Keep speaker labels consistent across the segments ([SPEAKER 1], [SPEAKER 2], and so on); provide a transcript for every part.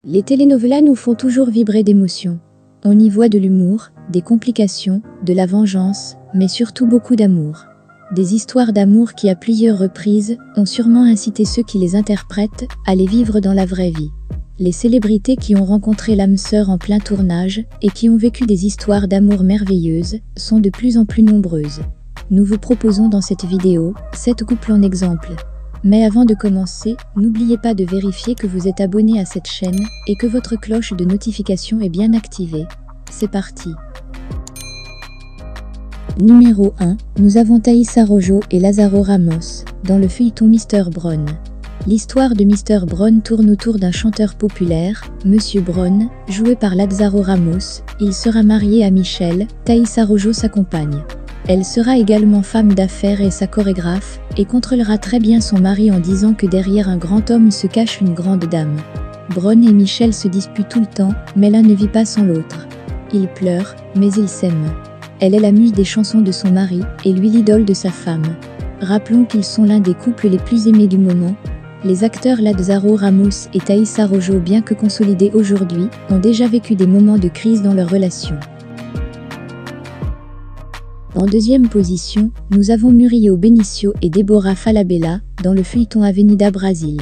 [SPEAKER 1] Les telenovelas nous font toujours vibrer d'émotions. On y voit de l'humour, des complications, de la vengeance, mais surtout beaucoup d'amour. Des histoires d'amour qui à plusieurs reprises ont sûrement incité ceux qui les interprètent à les vivre dans la vraie vie. Les célébrités qui ont rencontré l'âme sœur en plein tournage et qui ont vécu des histoires d'amour merveilleuses sont de plus en plus nombreuses. Nous vous proposons dans cette vidéo 7 couples en exemple. Mais avant de commencer, n'oubliez pas de vérifier que vous êtes abonné à cette chaîne et que votre cloche de notification est bien activée. C'est parti. Numéro 1, nous avons Thaïs Araújo et Lázaro Ramos, dans le feuilleton Mr. Brown. L'histoire de Mr. Brown tourne autour d'un chanteur populaire, Monsieur Brown, joué par Lázaro Ramos. Il sera marié à Michelle, Thaïs Araújo sa compagne. Elle sera également femme d'affaires et sa chorégraphe, et contrôlera très bien son mari en disant que derrière un grand homme se cache une grande dame. Brown et Michelle se disputent tout le temps, mais l'un ne vit pas sans l'autre. Ils pleurent, mais ils s'aiment. Elle est la muse des chansons de son mari, et lui l'idole de sa femme. Rappelons qu'ils sont l'un des couples les plus aimés du moment. Les acteurs Lázaro Ramos et Thaïs Araújo, bien que consolidés aujourd'hui, ont déjà vécu des moments de crise dans leur relation. En deuxième position, nous avons Muriel Benício et Débora Falabella, dans le feuilleton Avenida Brasil.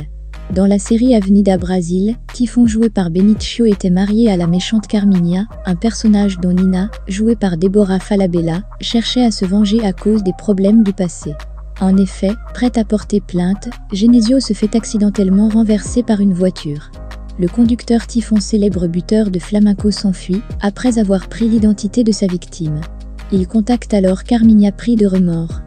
[SPEAKER 1] Dans la série Avenida Brasil, Tifón joué par Benício était marié à la méchante Carminha, un personnage dont Nina, jouée par Débora Falabella, cherchait à se venger à cause des problèmes du passé. En effet, prête à porter plainte, Genesio se fait accidentellement renverser par une voiture. Le conducteur Tifón, célèbre buteur de flamenco, s'enfuit, après avoir pris l'identité de sa victime. Il contacte alors Carminha pris de remords.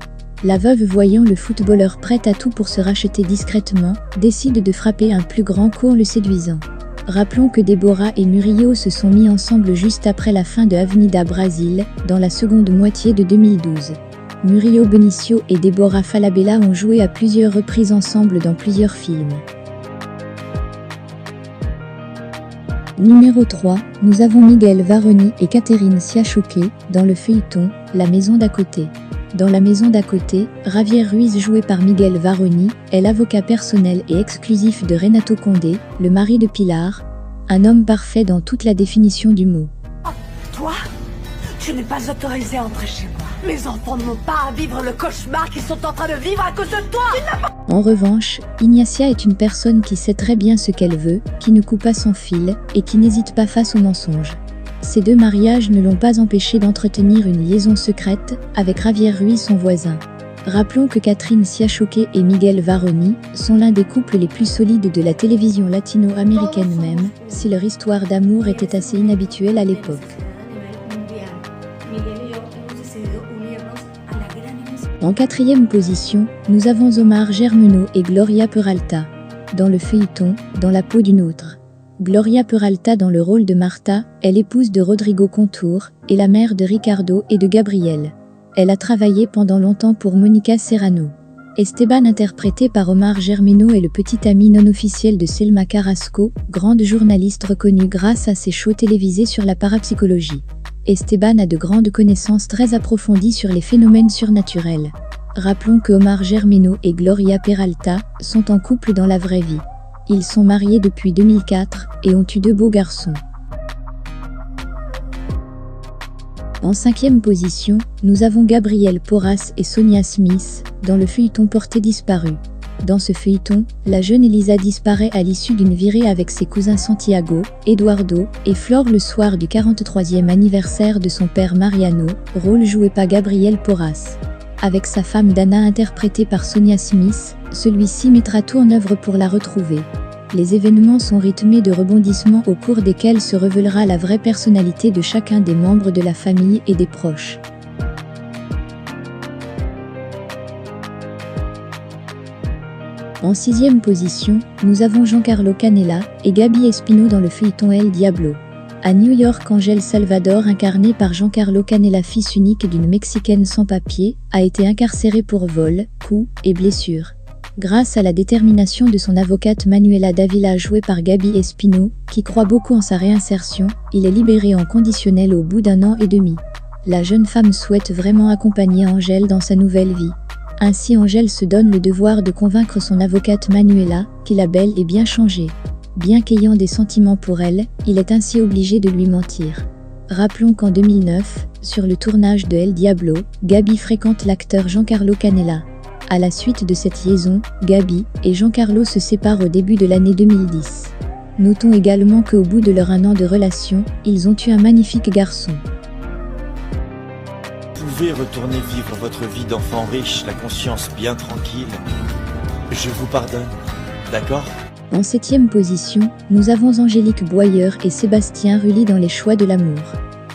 [SPEAKER 1] La veuve, voyant le footballeur prêt à tout pour se racheter discrètement, décide de frapper un plus grand coup en le séduisant. Rappelons que Débora et Muriel se sont mis ensemble juste après la fin de Avenida Brasil, dans la seconde moitié de 2012. Muriel Benício et Débora Falabella ont joué à plusieurs reprises ensemble dans plusieurs films. Numéro 3, nous avons Miguel Varoni et Catherine Siachoque, dans le feuilleton La Maison d'à côté. Dans La Maison d'à côté, Javier Ruiz, joué par Miguel Varoni, est l'avocat personnel et exclusif de Renato Condé, le mari de Pilar, un homme parfait dans toute la définition du mot.
[SPEAKER 2] Toi, tu n'es pas autorisé à entrer chez moi. Mes enfants n'ont pas à vivre le cauchemar qu'ils sont en train de vivre à cause de toi.
[SPEAKER 1] En revanche, Ignacia est une personne qui sait très bien ce qu'elle veut, qui ne coupe pas son fil, et qui n'hésite pas face aux mensonges. Ces deux mariages ne l'ont pas empêché d'entretenir une liaison secrète avec Javier Ruiz, son voisin. Rappelons que Catherine Siachoque et Miguel Varoni sont l'un des couples les plus solides de la télévision latino-américaine, même si leur histoire d'amour était assez inhabituelle à l'époque. En quatrième position, nous avons Omar Germano et Gloria Peralta, dans le feuilleton Dans la peau d'une autre. Gloria Peralta, dans le rôle de Marta, est l'épouse de Rodrigo Contour et la mère de Ricardo et de Gabriel. Elle a travaillé pendant longtemps pour Mónica Serrano. Esteban, interprété par Omar Germano, est le petit ami non officiel de Selma Carrasco, grande journaliste reconnue grâce à ses shows télévisés sur la parapsychologie. Esteban a de grandes connaissances très approfondies sur les phénomènes surnaturels. Rappelons que Omar Germano et Gloria Peralta sont en couple dans la vraie vie. Ils sont mariés depuis 2004 et ont eu 2 beaux garçons. En cinquième position, nous avons Gabriel Porras et Sonia Smith, dans le feuilleton Portée disparue. Dans ce feuilleton, la jeune Elisa disparaît à l'issue d'une virée avec ses cousins Santiago, Eduardo et Flor le soir du 43e anniversaire de son père Mariano, rôle joué par Gabriel Porras. Avec sa femme Dana, interprétée par Sonia Smith, celui-ci mettra tout en œuvre pour la retrouver. Les événements sont rythmés de rebondissements au cours desquels se révélera la vraie personnalité de chacun des membres de la famille et des proches. En sixième position, nous avons Giancarlo Canella et Gaby Espino dans le feuilleton El Diablo. À New York, Ángel Salvador, incarné par Giancarlo Canella, fils unique d'une Mexicaine sans papier, a été incarcéré pour vol, coups et blessures. Grâce à la détermination de son avocate Manuela Davila, jouée par Gaby Espino, qui croit beaucoup en sa réinsertion, il est libéré en conditionnel au bout d'1 an et demi. La jeune femme souhaite vraiment accompagner Ángel dans sa nouvelle vie. Ainsi, Ángel se donne le devoir de convaincre son avocate Manuela qu'il a bel et bien changé. Bien qu'ayant des sentiments pour elle, il est ainsi obligé de lui mentir. Rappelons qu'en 2009, sur le tournage de El Diablo, Gabi fréquente l'acteur Giancarlo Canella. À la suite de cette liaison, Gabi et Giancarlo se séparent au début de l'année 2010. Notons également qu'au bout de leur 1 an de relation, ils ont eu un magnifique garçon.
[SPEAKER 3] Vous pouvez retourner vivre votre vie d'enfant riche, la conscience bien tranquille. Je vous pardonne, d'accord ?
[SPEAKER 1] En 7e position, nous avons Angélique Boyer et Sébastien Rulli dans Les choix de l'amour.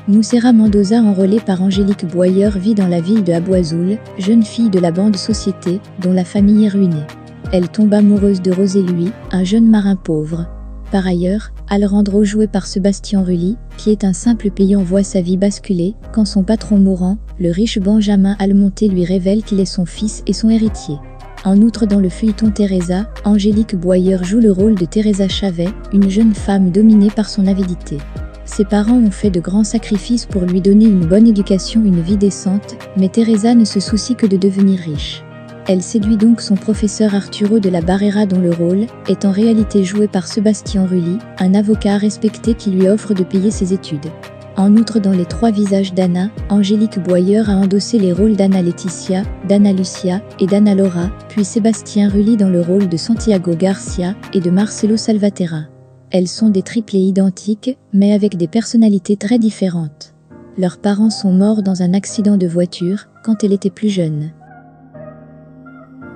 [SPEAKER 1] Nucera Mendoza, enrôlée par Angélique Boyer, vit dans la ville de Aboizoul, jeune fille de la bande Société, dont la famille est ruinée. Elle tombe amoureuse de Rosé Louis, un jeune marin pauvre. Par ailleurs, Alejandro, joué par Sébastien Rulli, qui est un simple paysan, voit sa vie basculer quand son patron mourant, le riche Benjamin Almonté, lui révèle qu'il est son fils et son héritier. En outre, dans le feuilleton Teresa, Angélique Boyer joue le rôle de Teresa Chavez, une jeune femme dominée par son avidité. Ses parents ont fait de grands sacrifices pour lui donner une bonne éducation, une vie décente, mais Teresa ne se soucie que de devenir riche. Elle séduit donc son professeur Arturo de la Barrera, dont le rôle est en réalité joué par Sébastien Rulli, un avocat respecté qui lui offre de payer ses études. En outre, dans Les 3 visages d'Anna, Angélique Boyer a endossé les rôles d'Anna Laetitia, d'Anna Lucia et d'Anna Laura, puis Sébastien Rulli dans le rôle de Santiago Garcia et de Marcelo Salvatierra. Elles sont des triplés identiques, mais avec des personnalités très différentes. Leurs parents sont morts dans un accident de voiture quand elle était plus jeune.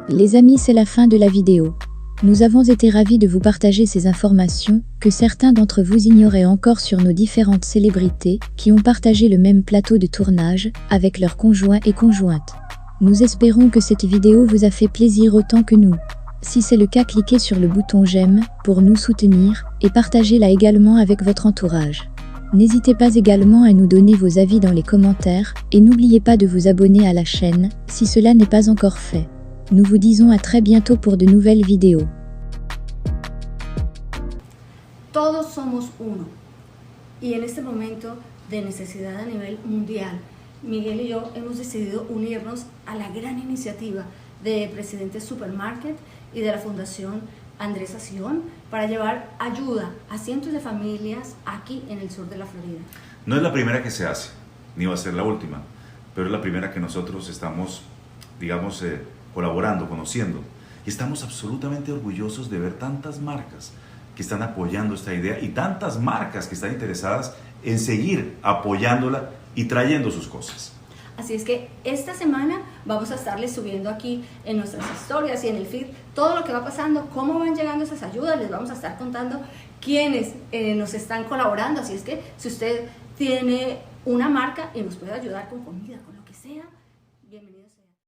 [SPEAKER 1] Les amis, c'est la fin de la vidéo. Nous avons été ravis de vous partager ces informations que certains d'entre vous ignoraient encore sur nos différentes célébrités qui ont partagé le même plateau de tournage avec leurs conjoints et conjointes. Nous espérons que cette vidéo vous a fait plaisir autant que nous. Si c'est le cas, cliquez sur le bouton j'aime pour nous soutenir et partagez-la également avec votre entourage. N'hésitez pas également à nous donner vos avis dans les commentaires et n'oubliez pas de vous abonner à la chaîne si cela n'est pas encore fait. Nous vous disons à très bientôt pour de nouvelles vidéos.
[SPEAKER 4] Todos somos uno. Y en este momento de necesidad a nivel mundial, Miguel y yo hemos decidido unirnos a la gran iniciativa de Presidente Supermarket y de la Fundación Andrés Ación para llevar ayuda a cientos de familias aquí en el sur de la Florida.
[SPEAKER 5] No es la primera que se hace, ni va a ser la última, pero es la primera que nosotros estamos, digamos, colaborando, conociendo. Y estamos absolutamente orgullosos de ver tantas marcas que están apoyando esta idea y tantas marcas que están interesadas en seguir apoyándola y trayendo sus cosas.
[SPEAKER 4] Así es que esta semana vamos a estarles subiendo aquí en nuestras historias y en el feed todo lo que va pasando, cómo van llegando esas ayudas, les vamos a estar contando quiénes nos están colaborando. Así es que si usted tiene una marca y nos puede ayudar con comida, con lo que sea, bienvenido sea.